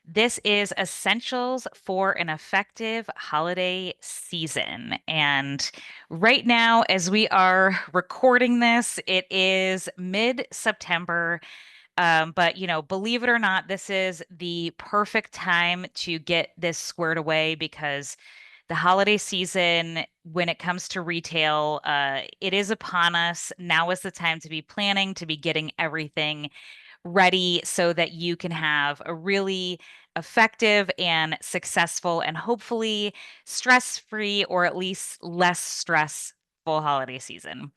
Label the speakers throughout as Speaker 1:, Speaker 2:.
Speaker 1: This is essentials for an effective holiday season. And right now, as we are recording this, it is mid-September. But believe it or not, this is the perfect time to get this squared away because the holiday season, when it comes to retail, it is upon us. Now is the time to be planning, to be getting everything ready so that you can have a really effective and successful and hopefully stress-free or at least less stressful holiday season.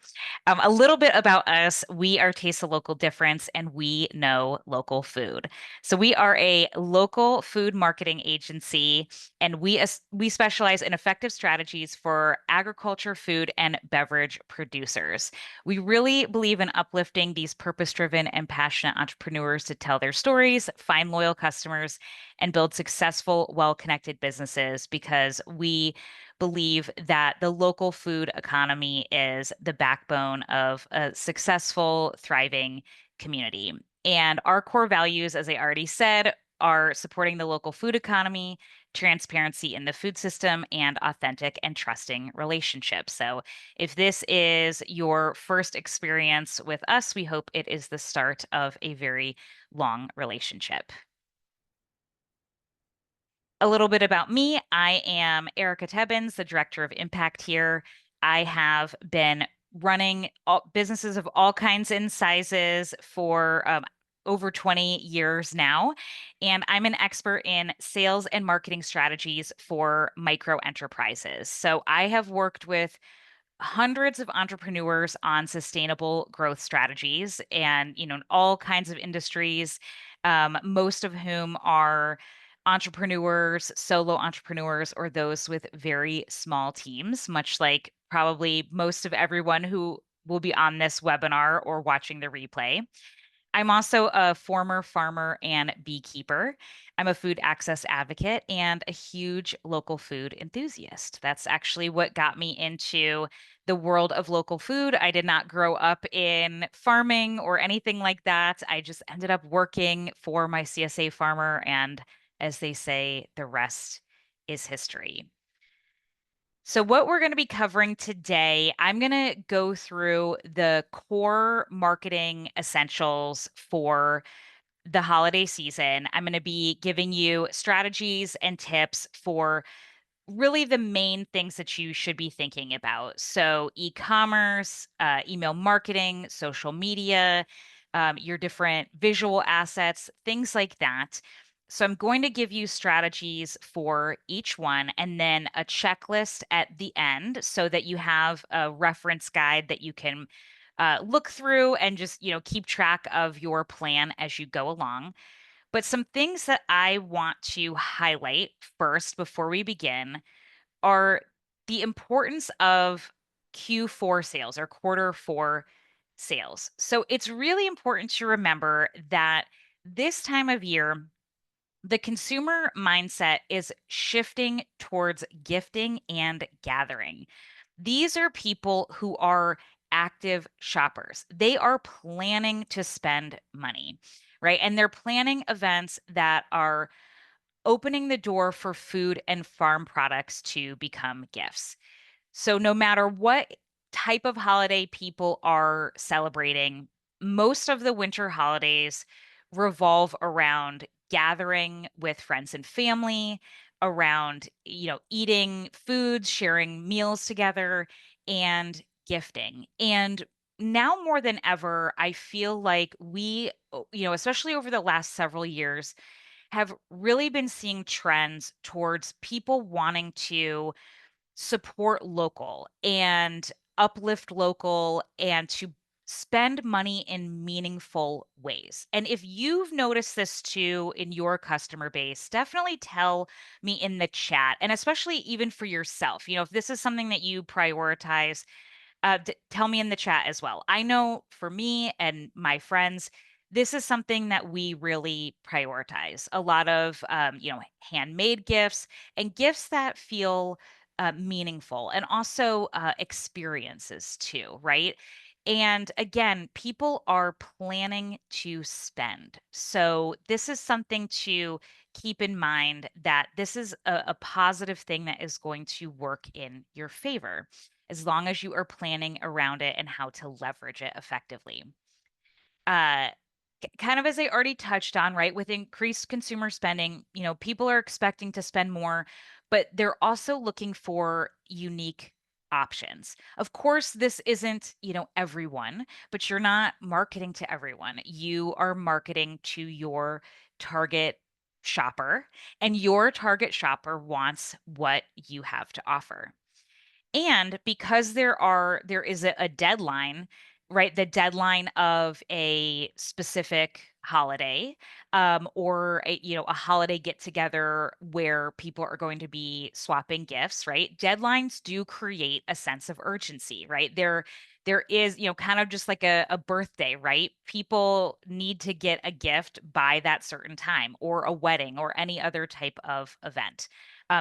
Speaker 1: A little bit about us. We are Taste the Local Difference and we know local food. So we are a local food marketing agency and we specialize in effective strategies for agriculture, food, and beverage producers. We really believe in uplifting these purpose-driven and passionate entrepreneurs to tell their stories, find loyal customers, and build successful, well-connected businesses because we believe that the local food economy is the backbone of a successful, thriving community. And our core values, as I already said, are supporting the local food economy, transparency in the food system, and authentic and trusting relationships. So, if this is your first experience with us, we hope it is the start of a very long relationship. A little bit about me. I am Erica Tebbins, the Director of Impact here. I have been running businesses of all kinds and sizes for over 20 years now. And I'm an expert in sales and marketing strategies for micro enterprises. So I have worked with hundreds of entrepreneurs on sustainable growth strategies and in all kinds of industries, most of whom are entrepreneurs, solo entrepreneurs, or those with very small teams, much like probably most of everyone who will be on this webinar or watching the replay. I'm also a former farmer and beekeeper. I'm a food access advocate and a huge local food enthusiast. That's actually what got me into the world of local food. I did not grow up in farming or anything like that. I just ended up working for my CSA farmer. And as they say, the rest is history. So, what we're going to be covering today, I'm going to go through the core marketing essentials for the holiday season. I'm going to be giving you strategies and tips for really the main things that you should be thinking about. So, e-commerce, email marketing, social media, your different visual assets, things like that. So, I'm going to give you strategies for each one and then a checklist at the end so that you have a reference guide that you can look through and just, keep track of your plan as you go along. But some things that I want to highlight first before we begin are the importance of Q4 sales or quarter four sales. So it's really important to remember that this time of year, the consumer mindset is shifting towards gifting and gathering. These are people who are active shoppers. They are planning to spend money, right? And they're planning events that are opening the door for food and farm products to become gifts. So, no matter what type of holiday people are celebrating, most of the winter holidays revolve around gathering with friends and family, around, eating foods, sharing meals together, and gifting. And now more than ever, I feel like especially over the last several years, have really been seeing trends towards people wanting to support local and uplift local and to spend money in meaningful ways. And if you've noticed this too in your customer base, definitely tell me in the chat. And especially even for yourself, if this is something that you prioritize, tell me in the chat as well. I know for me and my friends, this is something that we really prioritize. A lot of, handmade gifts and gifts that feel meaningful and also experiences too, right? And again, people are planning to spend. So this is something to keep in mind that this is a positive thing that is going to work in your favor as long as you are planning around it and how to leverage it effectively. Uh, Kind of as I already touched on, right? With increased consumer spending, people are expecting to spend more, but they're also looking for unique options. Of course, this isn't, everyone, but you're not marketing to everyone. You are marketing to your target shopper, and your target shopper wants what you have to offer. And because there is a deadline, right? The deadline of a specific holiday, or a holiday get together where people are going to be swapping gifts, right? Deadlines do create a sense of urgency, right? There is, kind of just like a birthday, right? People need to get a gift by that certain time, or a wedding, or any other type of event.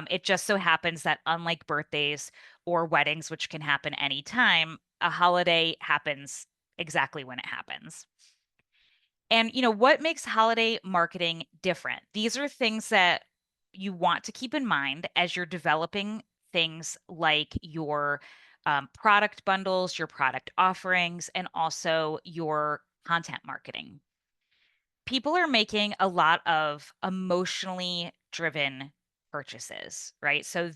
Speaker 1: It just so happens that unlike birthdays or weddings, which can happen anytime, a holiday happens exactly when it happens. And what makes holiday marketing different? These are things that you want to keep in mind as you're developing things like your product bundles, your product offerings, and also your content marketing. People are making a lot of emotionally driven purchases, right? So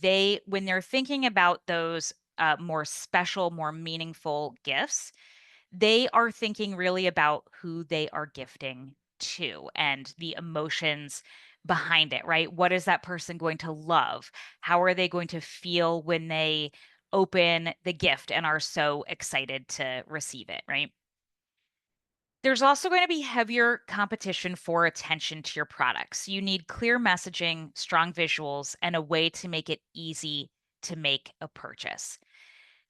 Speaker 1: when they're thinking about those more special, more meaningful gifts, they are thinking really about who they are gifting to and the emotions behind it, right? What is that person going to love? How are they going to feel when they open the gift and are so excited to receive it, right? There's also going to be heavier competition for attention to your products. You need clear messaging, strong visuals, and a way to make it easy to make a purchase.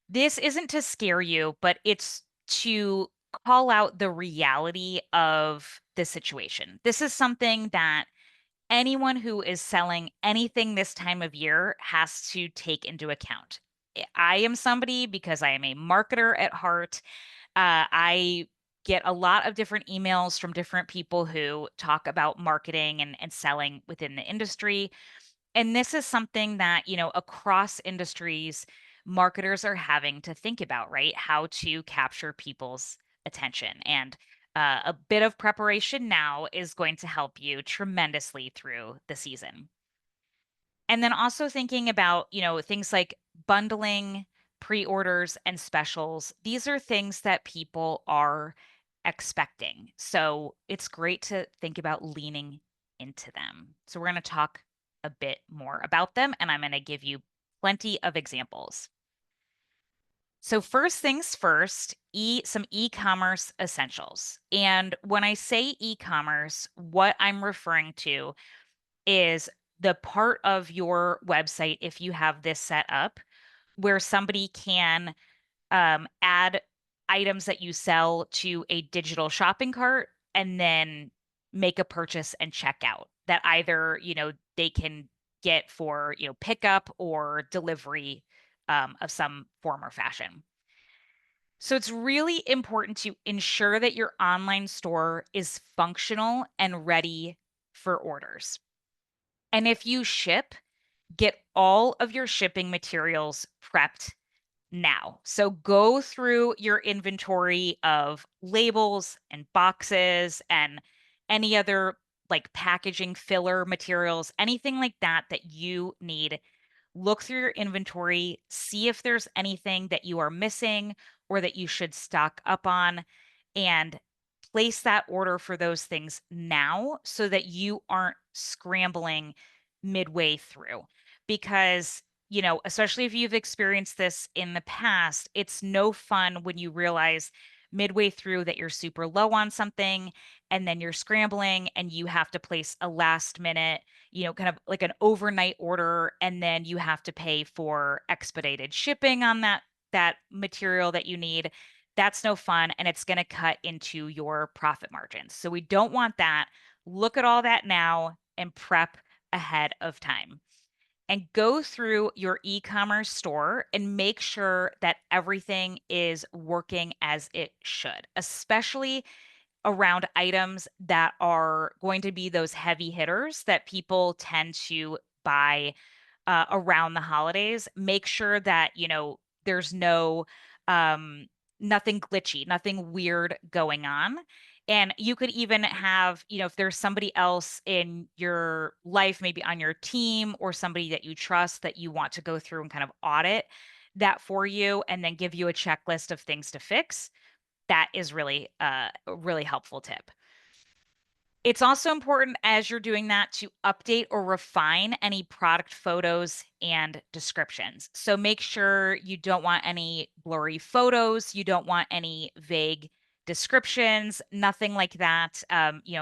Speaker 1: This isn't to scare you, but it's to call out the reality of the situation. This is something that anyone who is selling anything this time of year has to take into account. I am somebody, because I am a marketer at heart, I get a lot of different emails from different people who talk about marketing and selling within the industry. And this is something that, across industries, marketers are having to think about, right? How to capture people's attention. And a bit of preparation now is going to help you tremendously through the season. And then also thinking about, things like bundling, pre-orders, and specials. These are things that people are expecting. So it's great to think about leaning into them. So we're going to talk a bit more about them, and I'm going to give you plenty of examples. So first things first, some e-commerce essentials. And when I say e-commerce, what I'm referring to is the part of your website, if you have this set up, where somebody can add items that you sell to a digital shopping cart and then make a purchase and check out that either, they can get for, pickup or delivery of some form or fashion. So it's really important to ensure that your online store is functional and ready for orders. And if you ship, get all of your shipping materials prepped now. So go through your inventory of labels and boxes and any other like packaging filler materials, anything like that that you need. Look through your inventory, see if there's anything that you are missing or that you should stock up on, and place that order for those things now so that you aren't scrambling midway through. Because, especially if you've experienced this in the past, it's no fun when you realize midway through that you're super low on something and then you're scrambling and you have to place a last minute, kind of like an overnight order, and then you have to pay for expedited shipping on that material that you need. That's no fun, and it's going to cut into your profit margins. So we don't want that. Look at all that now and prep ahead of time. And go through your e-commerce store and make sure that everything is working as it should, especially around items that are going to be those heavy hitters that people tend to buy around the holidays. Make sure that, there's um, nothing glitchy, nothing weird going on. And you could even have, if there's somebody else in your life, maybe on your team or somebody that you trust that you want to go through and kind of audit that for you and then give you a checklist of things to fix. That is really a really helpful tip. It's also important as you're doing that to update or refine any product photos and descriptions. So make sure you don't want any blurry photos, you don't want any vague descriptions, nothing like that.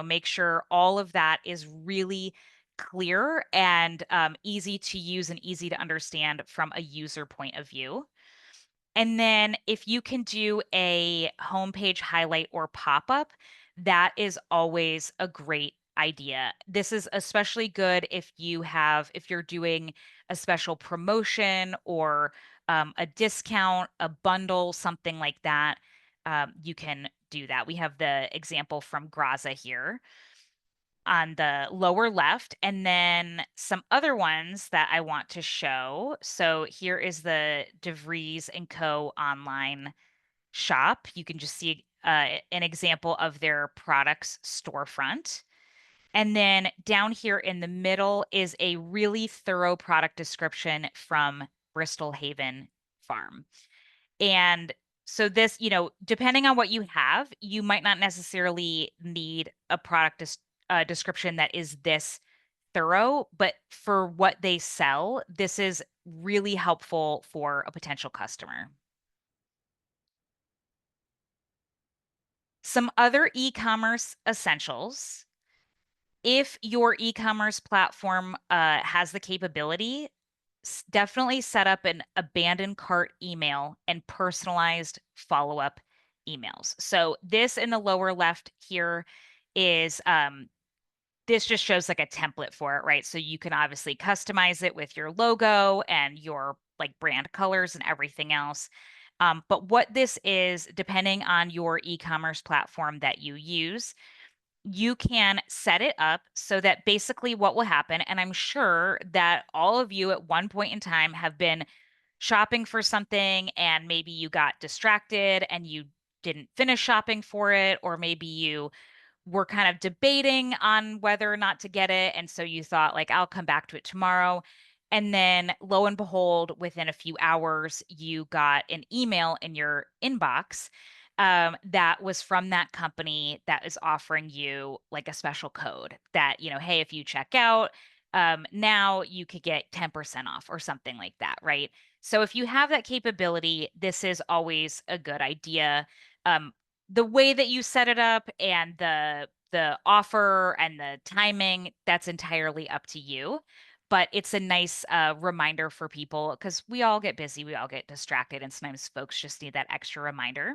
Speaker 1: Make sure all of that is really clear and easy to use and easy to understand from a user point of view. And then if you can do a homepage highlight or pop-up, that is always a great idea. This is especially good if you're doing a special promotion or a discount, a bundle, something like that. You can do that. We have the example from Graza here on the lower left, and then some other ones that I want to show. So here is the DeVries and Co. online shop. You can just see an example of their products storefront. And then down here in the middle is a really thorough product description from Bristol Haven Farm. And so this, depending on what you have, you might not necessarily need a description that is this thorough, but for what they sell, this is really helpful for a potential customer. Some other e-commerce essentials. If your e-commerce platform has the capability, definitely set up an abandoned cart email and personalized follow-up emails. So this in the lower left here is this just shows like a template for it, right? So you can obviously customize it with your logo and your like brand colors and everything else. But what this is, depending on your e-commerce platform that you use, you can set it up so that basically what will happen, and I'm sure that all of you at one point in time have been shopping for something and maybe you got distracted and you didn't finish shopping for it, or maybe you were kind of debating on whether or not to get it. And so you thought, like, I'll come back to it tomorrow. And then lo and behold, within a few hours, you got an email in your inbox that was from that company that is offering you like a special code that, hey, if you check out, now you could get 10% off or something like that, right? So if you have that capability, this is always a good idea. Um, the way that you set it up and the offer and the timing, that's entirely up to you. But it's a nice reminder for people because we all get busy, we all get distracted, and sometimes folks just need that extra reminder.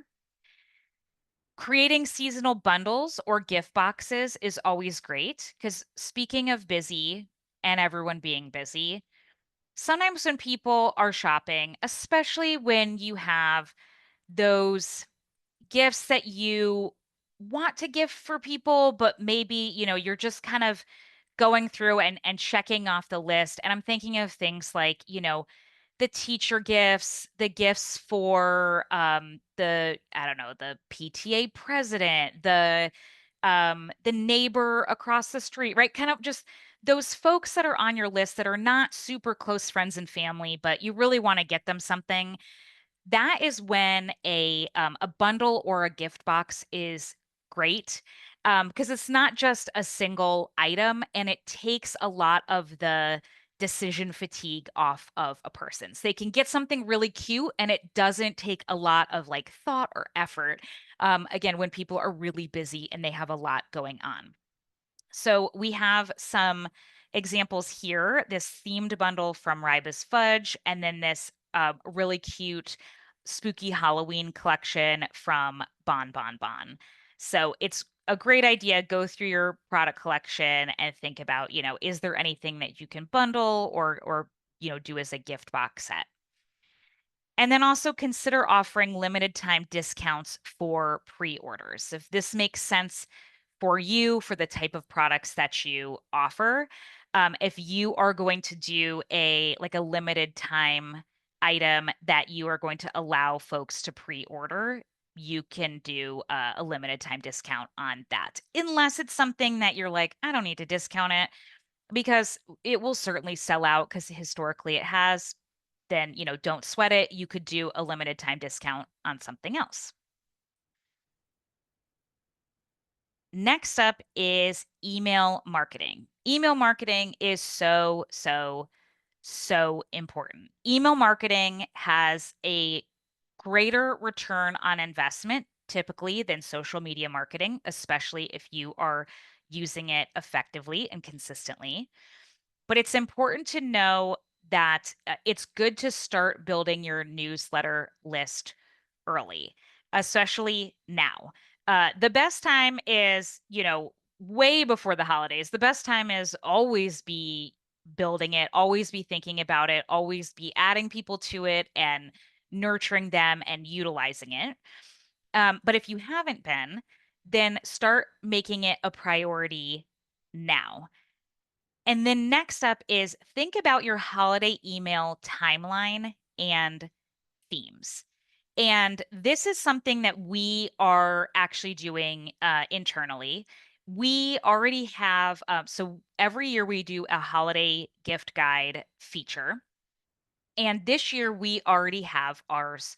Speaker 1: Creating seasonal bundles or gift boxes is always great because speaking of busy and everyone being busy, sometimes when people are shopping, especially when you have those gifts that you want to gift for people, but maybe, you're just kind of going through and checking off the list. And I'm thinking of things like, the teacher gifts, the gifts for the, I don't know, the PTA president, the neighbor across the street, right? Kind of just those folks that are on your list that are not super close friends and family, but you really want to get them something. That is when a bundle or a gift box is great, because it's not just a single item and it takes a lot of the decision fatigue off of a person. So they can get something really cute and it doesn't take a lot of like thought or effort. Again, when people are really busy and they have a lot going on. So we have some examples here, this themed bundle from Ribas Fudge, and then this really cute spooky Halloween collection from Bon Bon Bon. So it's a great idea. Go through your product collection and think about, is there anything that you can bundle or do as a gift box set? And then also consider offering limited time discounts for pre-orders. If this makes sense for you, for the type of products that you offer, if you are going to do a limited time item that you are going to allow folks to pre-order, you can do a limited time discount on that. Unless it's something that you're like, I don't need to discount it because it will certainly sell out because historically it has, then, don't sweat it. You could do a limited time discount on something else. Next up is email marketing. Email marketing is so, so, so important. Email marketing has a greater return on investment typically than social media marketing, especially if you are using it effectively and consistently. But it's important to know that it's good to start building your newsletter list early, especially now. The best time is, way before the holidays. The best time is always be building it, always be thinking about it, always be adding people to it and nurturing them and utilizing it. But if you haven't been, then start making it a priority now. And then next up is think about your holiday email timeline and themes. And this is something that we are actually doing internally. We already have, so every year we do a holiday gift guide feature. And this year we already have ours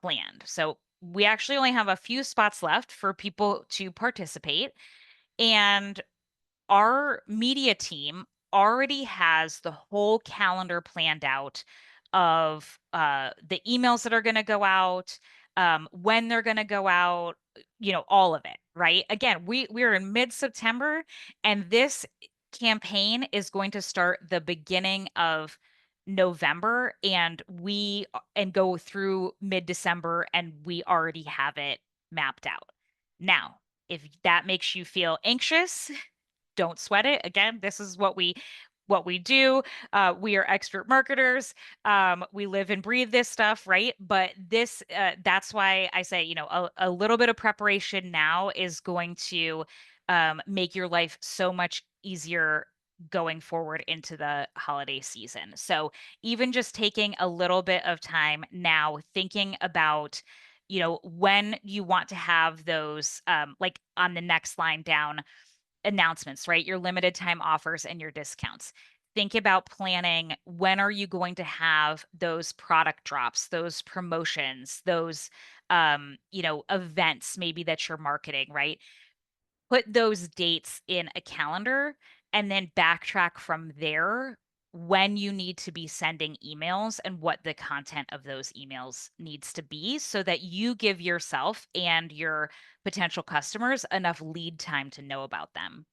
Speaker 1: planned. So we actually only have a few spots left for people to participate. And our media team already has the whole calendar planned out of the emails that are going to go out, when they're going to go out, all of it, right? Again, we're in mid-September, and this campaign is going to start the beginning of November, and go through mid-December, and we already have it mapped out. Now, if that makes you feel anxious, don't sweat it. Again, this is what we do. We are expert marketers. We live and breathe this stuff, right? But that's why I say, a little bit of preparation now is going to make your life so much easier going forward into the holiday season. So even just taking a little bit of time now, thinking about, when you want to have those, like on the next line down, announcements, right? Your limited time offers and your discounts. Think about planning, when are you going to have those product drops, those promotions, those events maybe that you're marketing, right? Put those dates in a calendar and then backtrack from there when you need to be sending emails and what the content of those emails needs to be so that you give yourself and your potential customers enough lead time to know about them.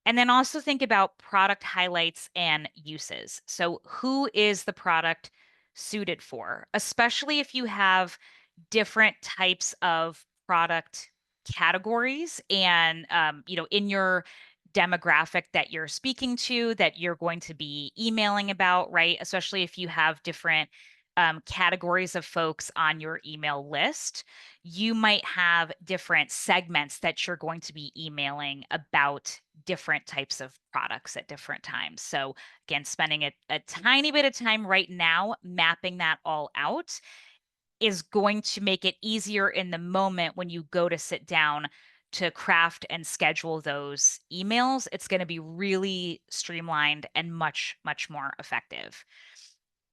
Speaker 1: And then also think about product highlights and uses. So, who is the product suited for? Especially if you have different types of product categories and, in your demographic that you're speaking to, that you're going to be emailing about, right? Especially if you have different categories of folks on your email list, you might have different segments that you're going to be emailing about different types of products at different times. So, again, spending a tiny bit of time right now mapping that all out is going to make it easier in the moment when you go to sit down to craft and schedule those emails. It's going to be really streamlined and much, much more effective.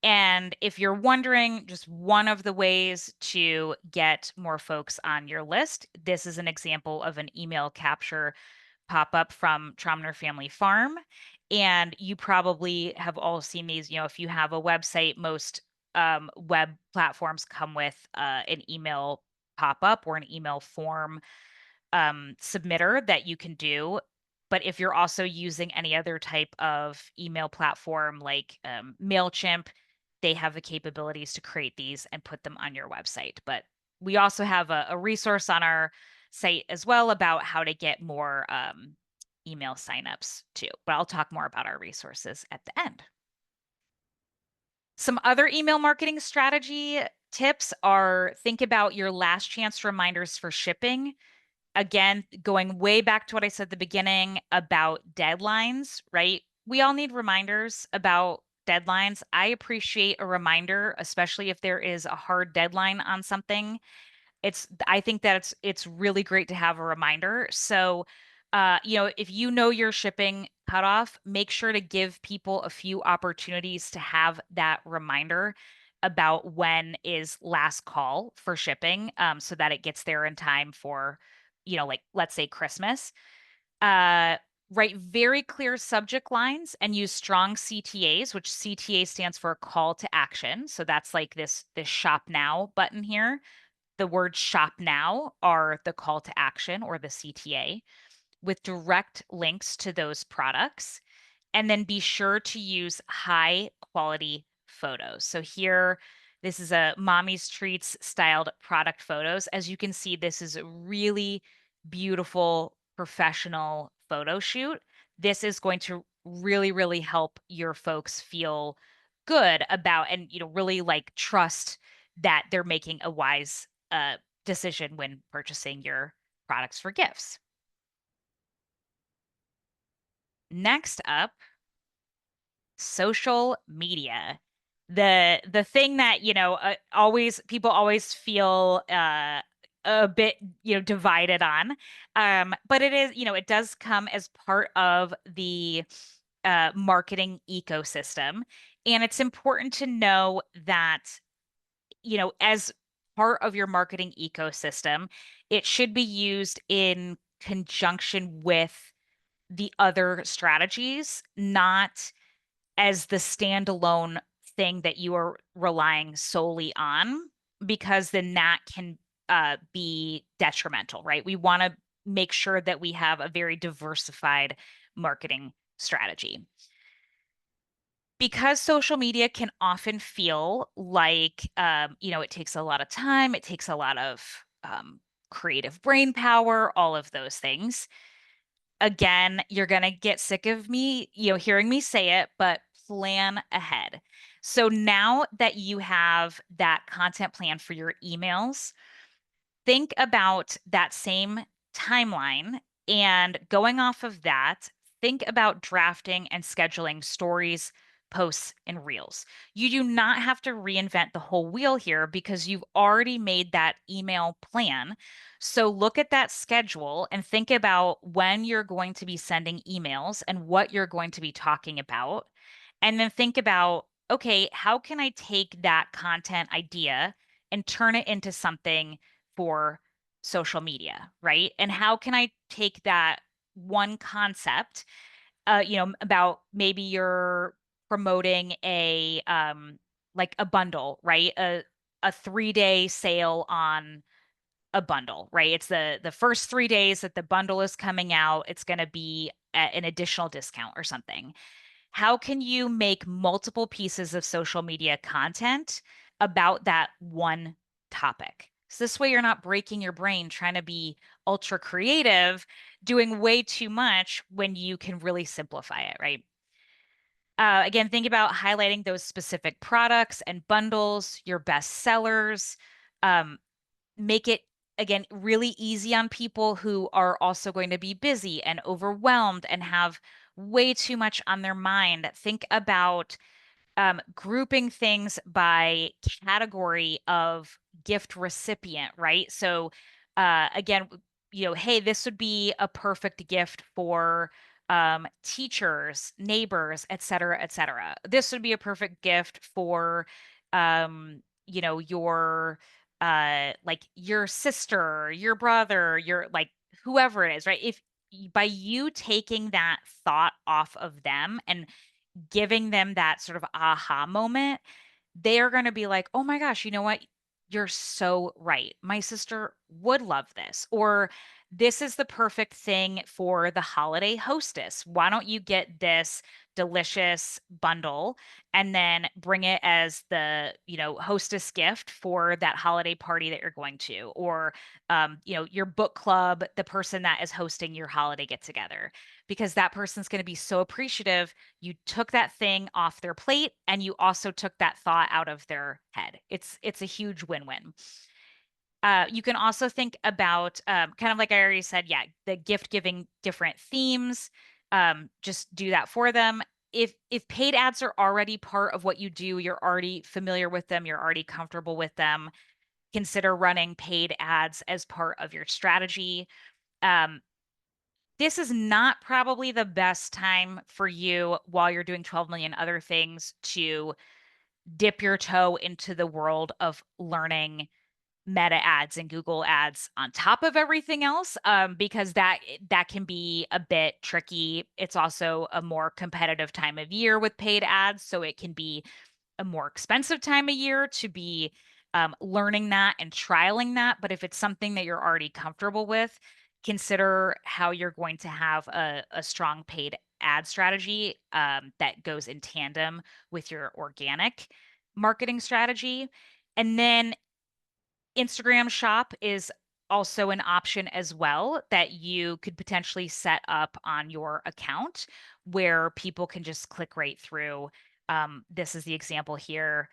Speaker 1: And if you're wondering, just one of the ways to get more folks on your list, this is an example of an email capture pop up from Tromner Family Farm. And you probably have all seen these. If you have a website, most web platforms come with an email pop up or an email form submitter that you can do. But if you're also using any other type of email platform like MailChimp, they have the capabilities to create these and put them on your website. But we also have a resource on our site as well about how to get more email signups too. But I'll talk more about our resources at the end. Some other email marketing strategy tips are think about your last chance reminders for shipping. Again, going way back to what I said at the beginning about deadlines, right? We all need reminders about deadlines. I appreciate a reminder, especially if there is a hard deadline on something. I think that it's really great to have a reminder. So, if you know your shipping cutoff, make sure to give people a few opportunities to have that reminder about when is last call for shipping, so that it gets there in time for, like let's say Christmas. Uh, Write very clear subject lines and use strong CTAs, which CTA stands for call to action. So that's like this shop now button here. The word shop now are the call to action or the CTA with direct links to those products. And then be sure to use high quality photos. So here, this is a Mommy's Treats styled product photos. As you can see, this is a really beautiful professional photo shoot. This is going to really, really help your folks feel good about and really like trust that they're making a wise decision when purchasing your products for gifts. Next up, social media. The thing that, always people always feel a bit, divided on. But it is, it does come as part of the marketing ecosystem. And it's important to know that, as part of your marketing ecosystem, it should be used in conjunction with the other strategies, not as the standalone thing that you are relying solely on, because then that can be detrimental, right? We want to make sure that we have a very diversified marketing strategy. Because social media can often feel like, it takes a lot of time, it takes a lot of creative brain power, all of those things. Again, you're going to get sick of me, hearing me say it, but plan ahead. So now that you have that content plan for your emails, think about that same timeline and going off of that, think about drafting and scheduling stories, posts, and reels. You do not have to reinvent the whole wheel here because you've already made that email plan. So look at that schedule and think about when you're going to be sending emails and what you're going to be talking about. And then think about, okay, how can I take that content idea and turn it into something for social media, right? And how can I take that one concept, about maybe you're promoting a like a bundle, right? A 3-day sale on a bundle, right? It's the first 3 days that the bundle is coming out. It's going to be at an additional discount or something. How can you make multiple pieces of social media content about that one topic? So this way you're not breaking your brain trying to be ultra creative, doing way too much when you can really simplify it, right? Again, think about highlighting those specific products and bundles, your best sellers. Um, Make it again really easy on people who are also going to be busy and overwhelmed and have way too much on their mind. Think about grouping things by category of gift recipient, right? So, again, hey, this would be a perfect gift for teachers, neighbors, et cetera, et cetera. This would be a perfect gift for, your like your sister, your brother, your like whoever it is, right? If by you taking that thought off of them and giving them that sort of aha moment, they are going to be like, oh my gosh, you know what? You're so right. My sister would love this. Or this is the perfect thing for the holiday hostess. Why don't you get this delicious bundle and then bring it as the, hostess gift for that holiday party that you're going to, or, your book club, the person that is hosting your holiday get together, because that person's going to be so appreciative. You took that thing off their plate and you also took that thought out of their head. It's a huge win-win. You can also think about kind of like I already said, yeah, the gift giving different themes. Just do that for them. If paid ads are already part of what you do, you're already familiar with them, you're already comfortable with them, consider running paid ads as part of your strategy. Um, this is not probably the best time for you while you're doing 12 million other things to dip your toe into the world of learning Meta ads and Google ads on top of everything else, because that can be a bit tricky. It's also a more competitive time of year with paid ads, so it can be a more expensive time of year to be learning that and trialing that. But if it's something that you're already comfortable with, consider how you're going to have a strong paid ad strategy that goes in tandem with your organic marketing strategy. And then Instagram Shop is also an option as well that you could potentially set up on your account where people can just click right through. This is the example here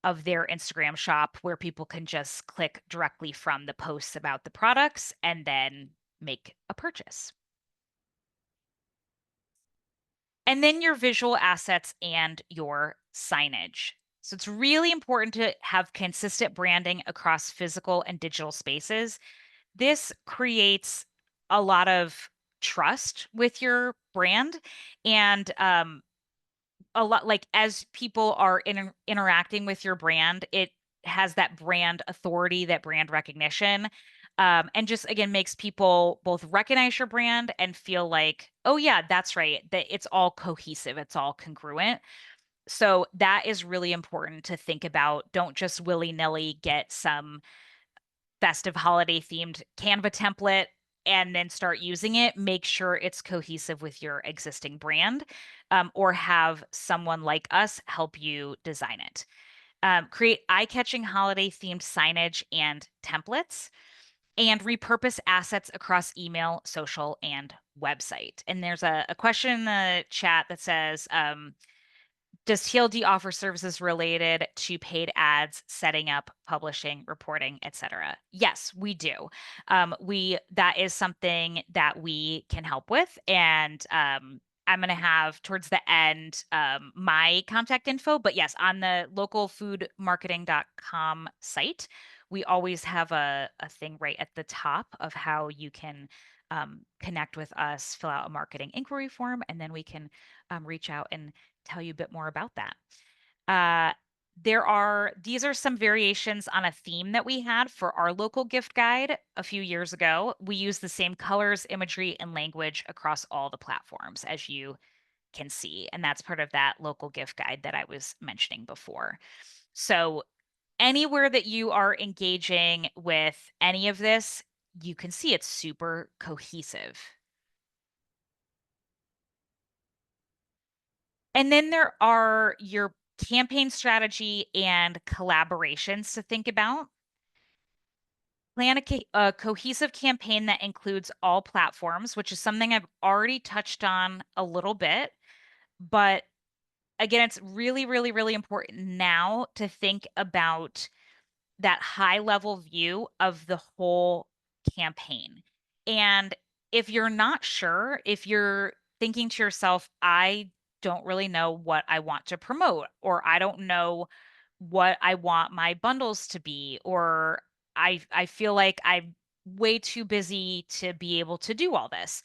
Speaker 1: of their Instagram shop where people can just click directly from the posts about the products and then make a purchase. And then your visual assets and your signage. So it's really important to have consistent branding across physical and digital spaces. This creates a lot of trust with your brand, and a lot, like, as people are interacting with your brand, it has that brand authority, that brand recognition, and just again makes people both recognize your brand and feel like, oh yeah, that's right, that it's all cohesive, it's all congruent. So that is really important to think about. Don't just willy-nilly get some festive holiday themed Canva template and then start using it. Make sure it's cohesive with your existing brand, or have someone like us help you design it. Create eye-catching holiday themed signage and templates, and repurpose assets across email, social, and website. And there's a question in the chat that says, does TLD offer services related to paid ads, setting up, publishing, reporting, etc.? Yes, we do. We that is something that we can help with, and I'm going to have towards the end my contact info. But yes, on the localfoodmarketing.com site, we always have a thing right at the top of how you can connect with us, fill out a marketing inquiry form, and then we can reach out and tell you a bit more about that. Uh, these are some variations on a theme that we had for our local gift guide a few years ago. We use the same colors, imagery, and language across all the platforms, as you can see. And that's part of that local gift guide that I was mentioning before. So anywhere that you are engaging with any of this, you can see it's super cohesive. And then there are your campaign strategy and collaborations to think about. Plan a cohesive campaign that includes all platforms, which is something I've already touched on a little bit. But again, it's really, really, really important now to think about that high level view of the whole campaign. And if you're not sure, if you're thinking to yourself, I don't really know what I want to promote, or I don't know what I want my bundles to be, or I feel like I'm way too busy to be able to do all this,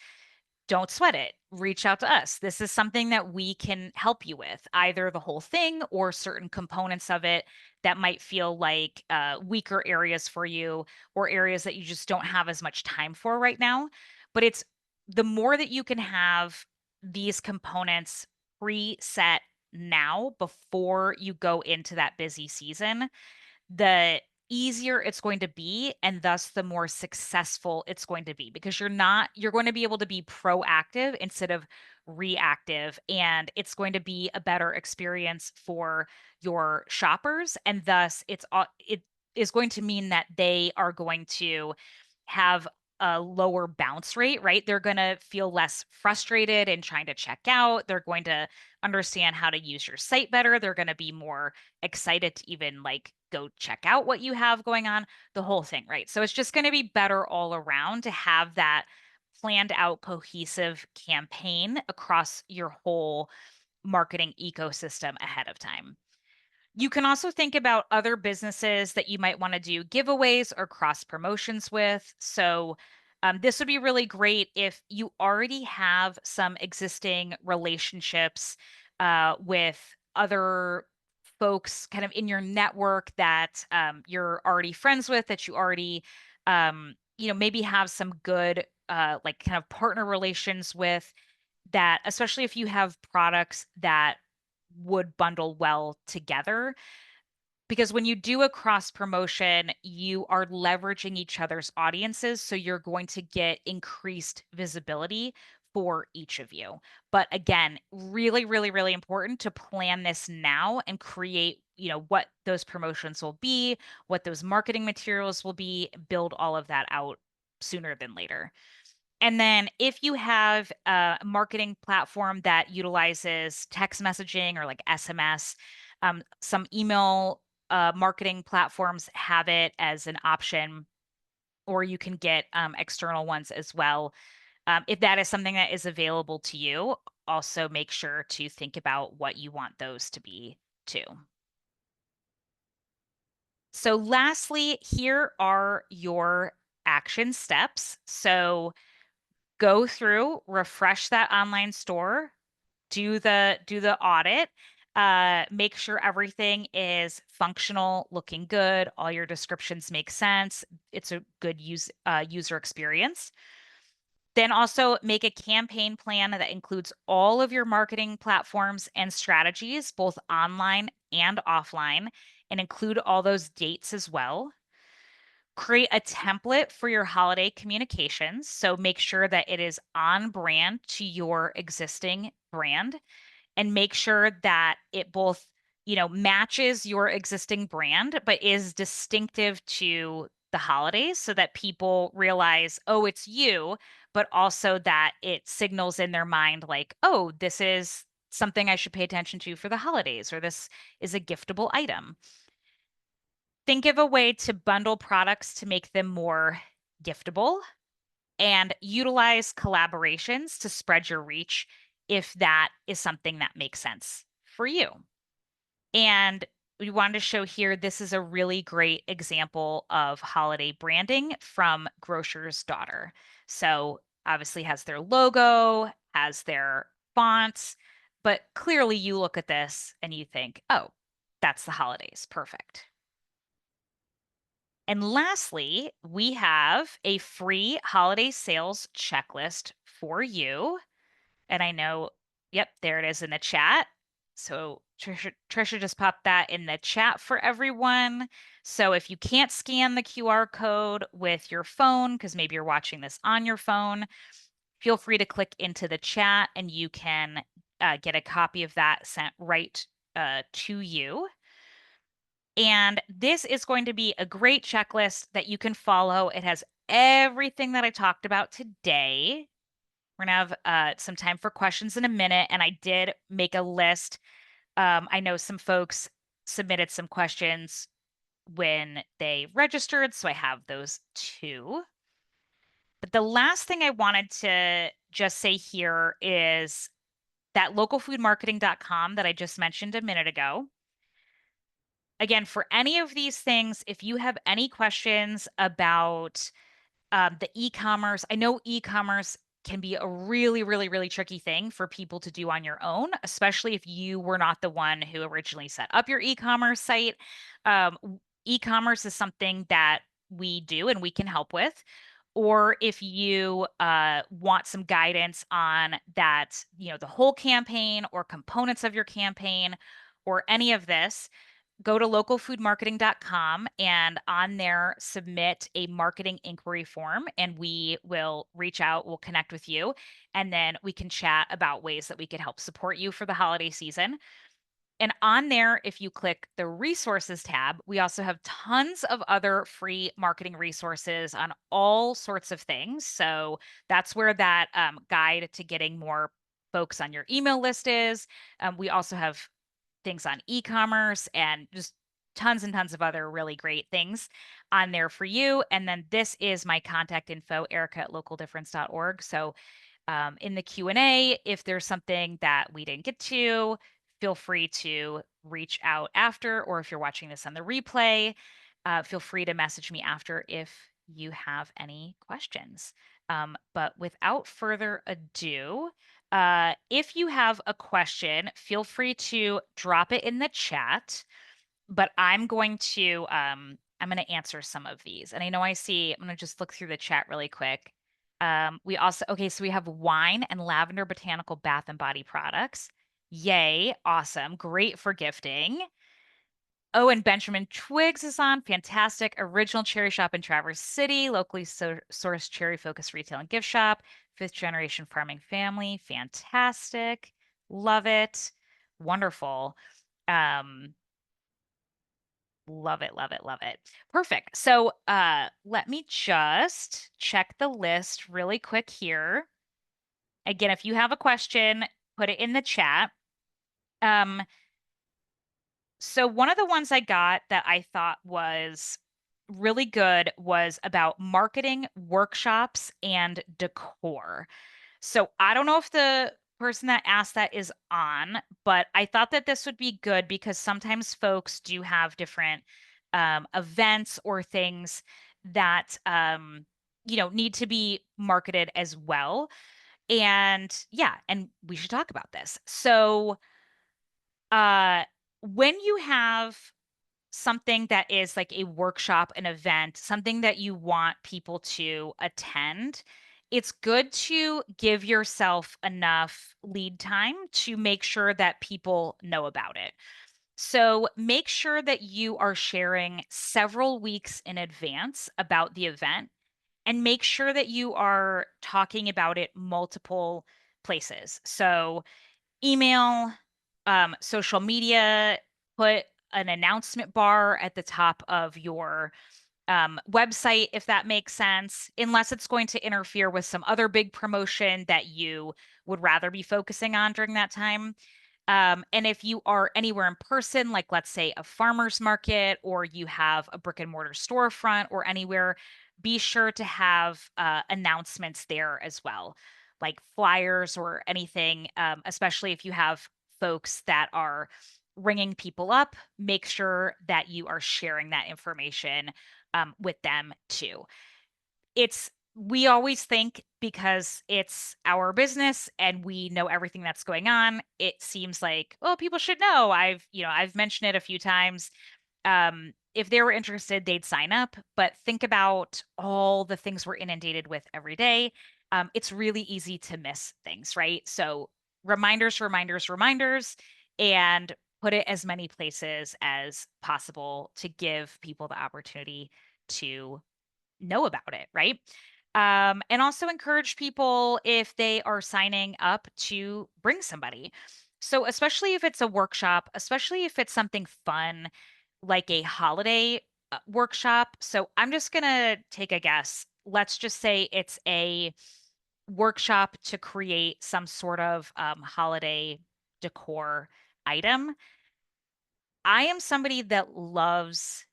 Speaker 1: don't sweat it. Reach out to us. This is something that we can help you with, either the whole thing or certain components of it that might feel like weaker areas for you, or areas that you just don't have as much time for right now. But it's the more that you can have these components preset now before you go into that busy season, the easier it's going to be, and thus the more successful it's going to be, because you're going to be able to be proactive instead of reactive, and it's going to be a better experience for your shoppers. And thus, it is going to mean that they are going to have a lower bounce rate, right? They're going to feel less frustrated in trying to check out. They're going to understand how to use your site better. They're going to be more excited to even like go check out what you have going on, the whole thing, right? So it's just going to be better all around to have that planned out cohesive campaign across your whole marketing ecosystem ahead of time. You can also think about other businesses that you might want to do giveaways or cross promotions with. So, this would be really great if you already have some existing relationships with other folks kind of in your network that you're already friends with, that you already, maybe have some good, like kind of partner relations with, that, especially if you have products that would bundle well together, because when you do a cross promotion, you are leveraging each other's audiences. So you're going to get increased visibility for each of you. But again, really, really, really important to plan this now and create, what those promotions will be, what those marketing materials will be, build all of that out sooner than later. And then if you have a marketing platform that utilizes text messaging or like SMS, some email marketing platforms have it as an option, or you can get external ones as well. If that is something that is available to you, also make sure to think about what you want those to be too. So, lastly, here are your action steps. So, go through, refresh that online store, do the audit, make sure everything is functional, looking good, all your descriptions make sense, it's a good user experience. Then also make a campaign plan that includes all of your marketing platforms and strategies, both online and offline, and include all those dates as well. Create a template for your holiday communications. So make sure that it is on brand to your existing brand, and make sure that it both, matches your existing brand, but is distinctive to the holidays so that people realize, oh, it's you, but also that it signals in their mind, like, oh, this is something I should pay attention to for the holidays, or this is a giftable item. Think of a way to bundle products to make them more giftable, and utilize collaborations to spread your reach if that is something that makes sense for you. And we wanted to show here, this is a really great example of holiday branding from Grocer's Daughter. So obviously has their logo, has their fonts, but clearly you look at this and you think, oh, that's the holidays. Perfect. And lastly, we have a free holiday sales checklist for you. And I know, yep, there it is in the chat. So Trisha just popped that in the chat for everyone. So if you can't scan the QR code with your phone, because maybe you're watching this on your phone, feel free to click into the chat and you can get a copy of that sent right to you. And this is going to be a great checklist that you can follow. It has everything that I talked about today. We're gonna have some time for questions in a minute, and I did make a list. I know some folks submitted some questions when they registered, so I have those too. But the last thing I wanted to just say here is that localfoodmarketing.com that I just mentioned a minute ago. Again, for any of these things, if you have any questions about the e-commerce, I know e-commerce can be a really, really, really tricky thing for people to do on your own, especially if you were not the one who originally set up your e-commerce site. E-commerce is something that we do and we can help with. Or if you want some guidance on that, the whole campaign or components of your campaign or any of this, go to localfoodmarketing.com and on there submit a marketing inquiry form and we will reach out, we'll connect with you, and then we can chat about ways that we could help support you for the holiday season. And on there, if you click the resources tab, we also have tons of other free marketing resources on all sorts of things. So that's where that guide to getting more folks on your email list is. We also have things on e-commerce and just tons and tons of other really great things on there for you. And then this is my contact info, erica@localdifference.org. So in the Q&A, if there's something that we didn't get to, feel free to reach out after, or if you're watching this on the replay, feel free to message me after if you have any questions. But without further ado, if you have a question, feel free to drop it in the chat. But I'm going to answer some of these. And I know I'm going to just look through the chat really quick. Okay, so we have wine and lavender botanical bath and body products. Yay, awesome. Great for gifting. Oh, and Benjamin Twiggs is on. Fantastic. Original cherry shop in Traverse City, locally sourced cherry focused retail and gift shop. Fifth generation farming family. Fantastic. Love it. Wonderful. Um, Love it, love it, love it. Perfect. So let me just check the list really quick here. Again, if you have a question, put it in the chat. Um, so one of the ones I got that I thought was really good was about marketing workshops and decor. So I don't know if the person that asked that is on, but I thought that this would be good because sometimes folks do have different events or things that need to be marketed as well. And yeah, and we should talk about this. So uh when you have something that is like a workshop, an event, something that you want people to attend, it's good to give yourself enough lead time to make sure that people know about it. So make sure that you are sharing several weeks in advance about the event and make sure that you are talking about it multiple places. So email, social media, put an announcement bar at the top of your website, if that makes sense, unless it's going to interfere with some other big promotion that you would rather be focusing on during that time. And if you are anywhere in person, like let's say a farmer's market or you have a brick and mortar storefront or anywhere, be sure to have announcements there as well, like flyers or anything, especially if you have folks that are ringing people up, make sure that you are sharing that information with them too. We always think because it's our business and we know everything that's going on, it seems like, well, people should know. I've mentioned it a few times. If they were interested, they'd sign up, but think about all the things we're inundated with every day. It's really easy to miss things, right? So reminders, reminders, reminders, and put it as many places as possible to give people the opportunity to know about it, right? And also encourage people if they are signing up to bring somebody. So, especially if it's a workshop, especially if it's something fun like a holiday workshop. So, I'm just going to take a guess. Let's just say it's a workshop to create some sort of holiday decor item. I am somebody that loves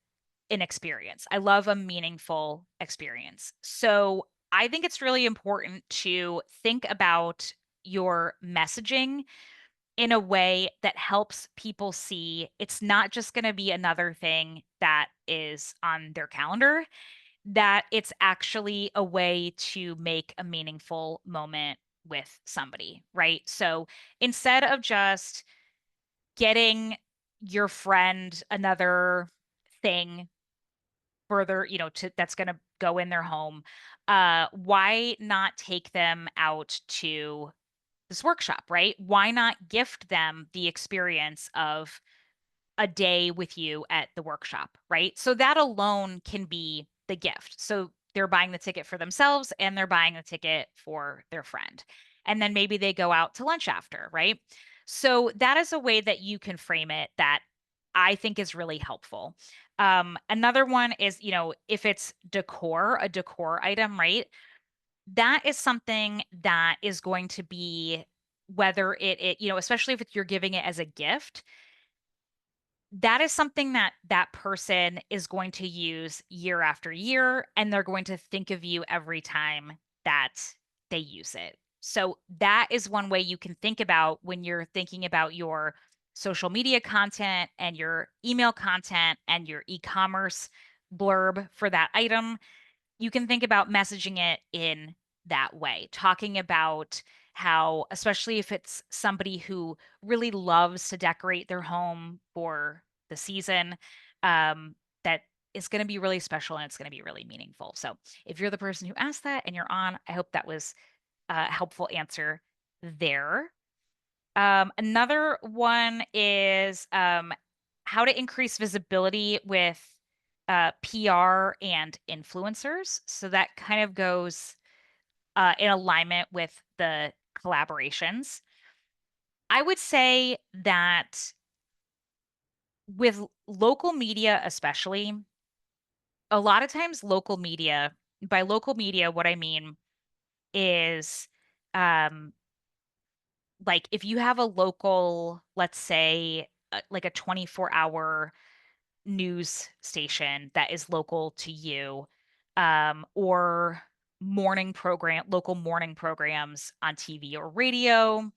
Speaker 1: an experience. I love a meaningful experience. So I think it's really important to think about your messaging in a way that helps people see it's not just going to be another thing that is on their calendar, that it's actually a way to make a meaningful moment with somebody, right? So instead of just getting your friend another thing further, to that's going to go in their home, why not take them out to this workshop, right? Why not gift them the experience of a day with you at the workshop, right? So that alone can be the gift. So they're buying the ticket for themselves and they're buying the ticket for their friend. And then maybe they go out to lunch after, right? So that is a way that you can frame it that I think is really helpful. Another one is, if it's decor, a decor item, right? That is something that is going to be whether especially if you're giving it as a gift, that is something that that person is going to use year after year, and they're going to think of you every time that they use it. So that is one way you can think about when you're thinking about your social media content and your email content and your e-commerce blurb for that item. You can think about messaging it in that way, talking about how, especially if it's somebody who really loves to decorate their home for the season, that is going to be really special and it's going to be really meaningful. So, if you're the person who asked that and you're on, I hope that was a helpful answer there. Another one is how to increase visibility with PR and influencers. So that kind of goes in alignment with the collaborations. I would say that with local media, especially, a lot of times local media, by local media, what I mean is um, like if you have a local, let's say, like a 24-hour news station that is local to you, or local morning programs on TV or radio,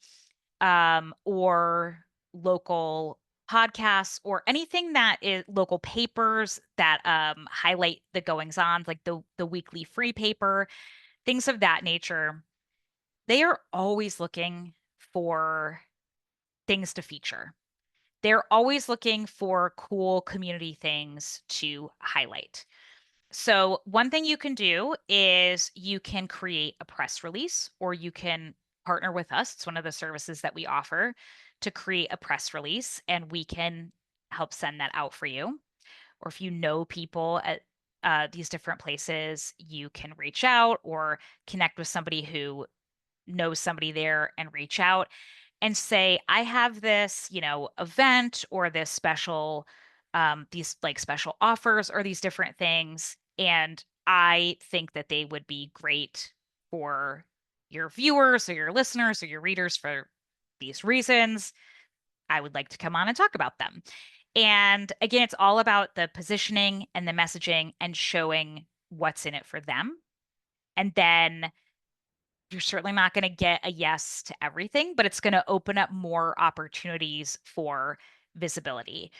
Speaker 1: or local podcasts or anything that is local papers that highlight the goings on, like the weekly free paper, things of that nature. They are always looking for things to feature. They're always looking for cool community things to highlight. So, one thing you can do is you can create a press release or you can partner with us. It's one of the services that we offer to create a press release, and we can help send that out for you. Or if you know people at these different places, you can reach out or connect with somebody who knows somebody there and reach out and say, I have this, event or this special, these like special offers or these different things. And I think that they would be great for your viewers or your listeners or your readers for these reasons. I would like to come on and talk about them. And again, it's all about the positioning and the messaging and showing what's in it for them. And then you're certainly not going to get a yes to everything, but it's going to open up more opportunities for visibility.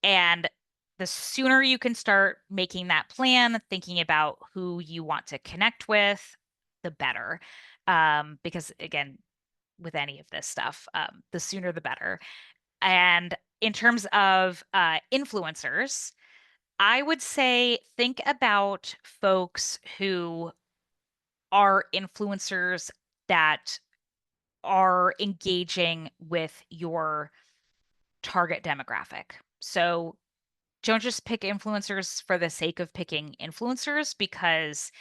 Speaker 1: And the sooner you can start making that plan, thinking about who you want to connect with, the better. Because again, with any of this stuff, the sooner the better. And in terms of influencers, I would say think about folks who are influencers that are engaging with your target demographic. So don't just pick influencers for the sake of picking influencers, because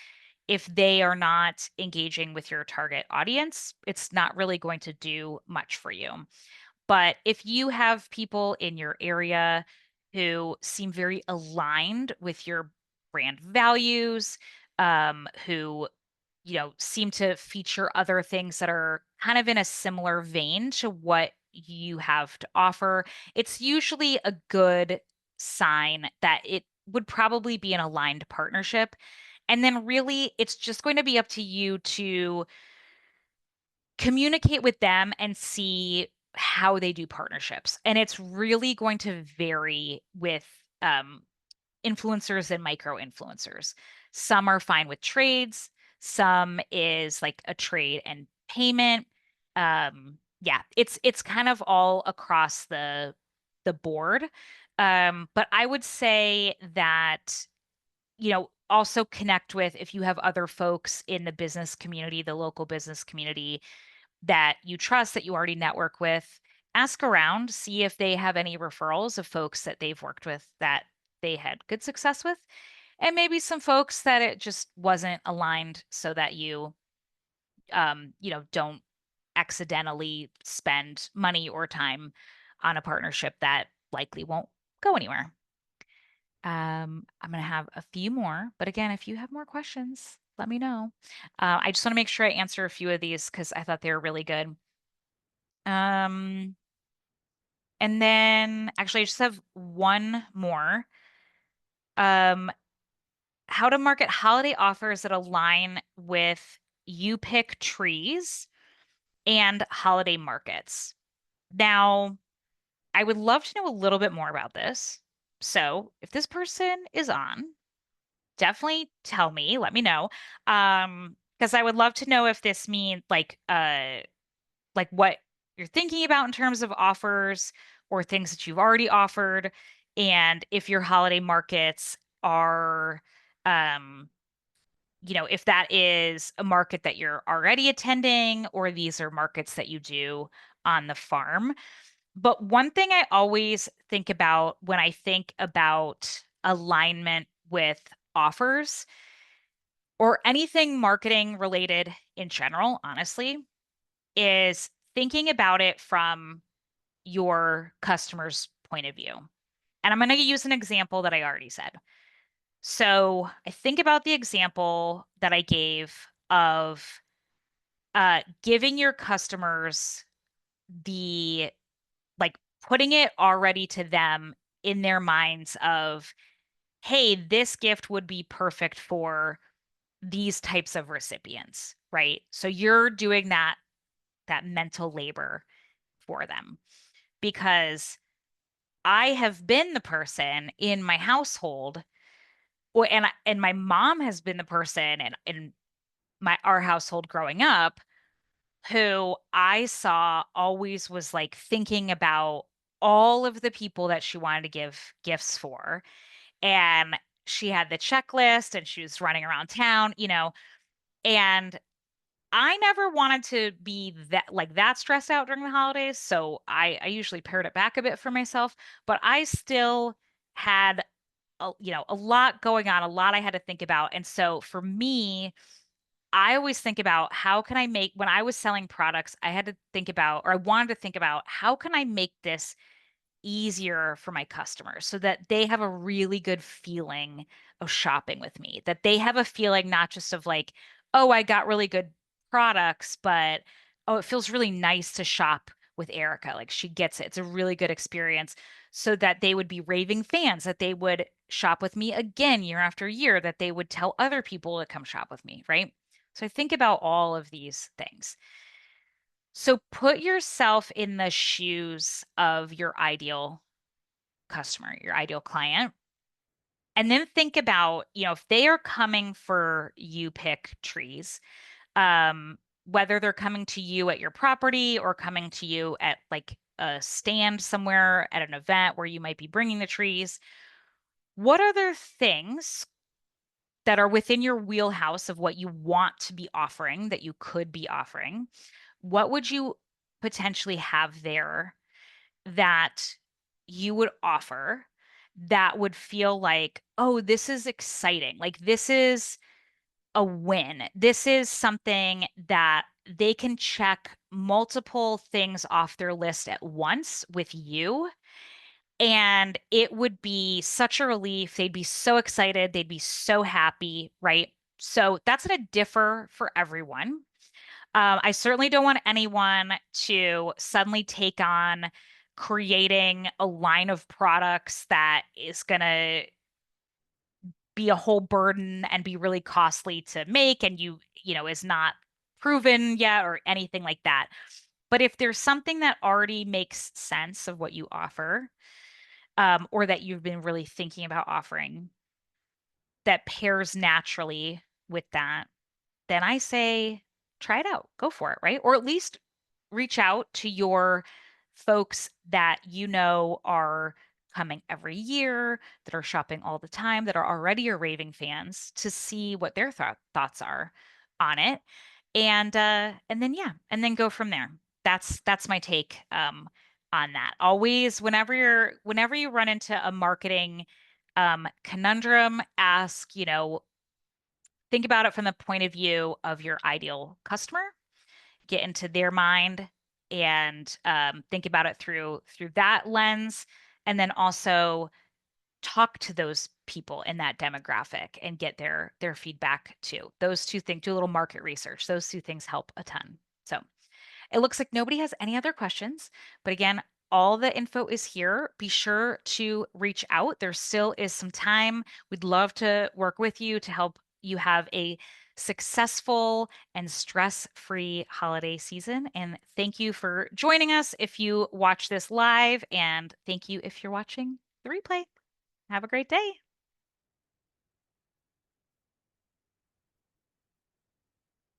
Speaker 1: if they are not engaging with your target audience, it's not really going to do much for you. But if you have people in your area who seem very aligned with your brand values, who seem to feature other things that are kind of in a similar vein to what you have to offer, it's usually a good sign that it would probably be an aligned partnership. And then really, it's just going to be up to you to communicate with them and see how they do partnerships. And it's really going to vary with um, influencers and micro influencers. Some are fine with trades, some is like a trade and payment. Yeah, it's kind of all across the board. But I would say that also connect with, if you have other folks in the business community, the local business community that you trust, that you already network with, ask around, see if they have any referrals of folks that they've worked with that they had good success with, and maybe some folks that it just wasn't aligned so that don't accidentally spend money or time on a partnership that likely won't go anywhere. I'm going to have a few more, but again, if you have more questions, let me know. I just want to make sure I answer a few of these because I thought they were really good. Um, and then actually, I just have one more. Um, how to market holiday offers that align with you pick trees and holiday markets. Now, I would love to know a little bit more about this. So, if this person is on, definitely tell me, let me know. Because I would love to know if this means like what you're thinking about in terms of offers or things that you've already offered, and if your holiday markets are um if that is a market that you're already attending or these are markets that you do on the farm. But one thing I always think about when I think about alignment with offers or anything marketing related in general, honestly, is thinking about it from your customer's point of view. And I'm going to use an example that I already said. So I think about the example that I gave of giving your customers the like putting it already to them in their minds of, hey, this gift would be perfect for these types of recipients, right? So you're doing that mental labor for them because I have been the person in my household, and my mom has been the person in my our household growing up who I saw always was like thinking about all of the people that she wanted to give gifts for. And she had the checklist and she was running around town, and I never wanted to be that stressed out during the holidays. So I usually pared it back a bit for myself, but I still had a lot going on, a lot I had to think about. And so for me, I always think about how can I make when I was selling products, I had to think about, or I wanted to think about, how can I make this easier for my customers so that they have a really good feeling of shopping with me, that they have a feeling not just of like, oh, I got really good products, but oh, it feels really nice to shop with Erica. Like she gets it. It's a really good experience so that they would be raving fans, that they would shop with me again year after year, that they would tell other people to come shop with me, right? So I think about all of these things. So put yourself in the shoes of your ideal customer, your ideal client, and then think about, if they are coming for you pick trees, um, whether they're coming to you at your property or coming to you at like a stand somewhere at an event where you might be bringing the trees, what other things that are within your wheelhouse of what you want to be offering that you could be offering? What would you potentially have there that you would offer that would feel like, oh, this is exciting. Like this is a win. This is something that they can check multiple things off their list at once with you. And it would be such a relief. They'd be so excited. They'd be so happy, right? So that's going to differ for everyone. I certainly don't want anyone to suddenly take on creating a line of products that is going to be a whole burden and be really costly to make and is not proven yet or anything like that. But if there's something that already makes sense of what you offer, or that you've been really thinking about offering that pairs naturally with that, then I say try it out, go for it, right? Or at least reach out to your folks that are coming every year, that are shopping all the time, that are already your raving fans to see what their thoughts are on it. And then yeah, and then go from there. That's my take. on that. Always, whenever you run into a marketing conundrum, ask, think about it from the point of view of your ideal customer, get into their mind and think about it through that lens, and then also talk to those people in that demographic and get their feedback too. Those two things, do a little market research. Those two things help a ton. So it looks like nobody has any other questions, but again, all the info is here. Be sure to reach out. There still is some time. We'd love to work with you to help you have a successful and stress-free holiday season. And thank you for joining us if you watch this live, and thank you if you're watching the replay. Have a great day.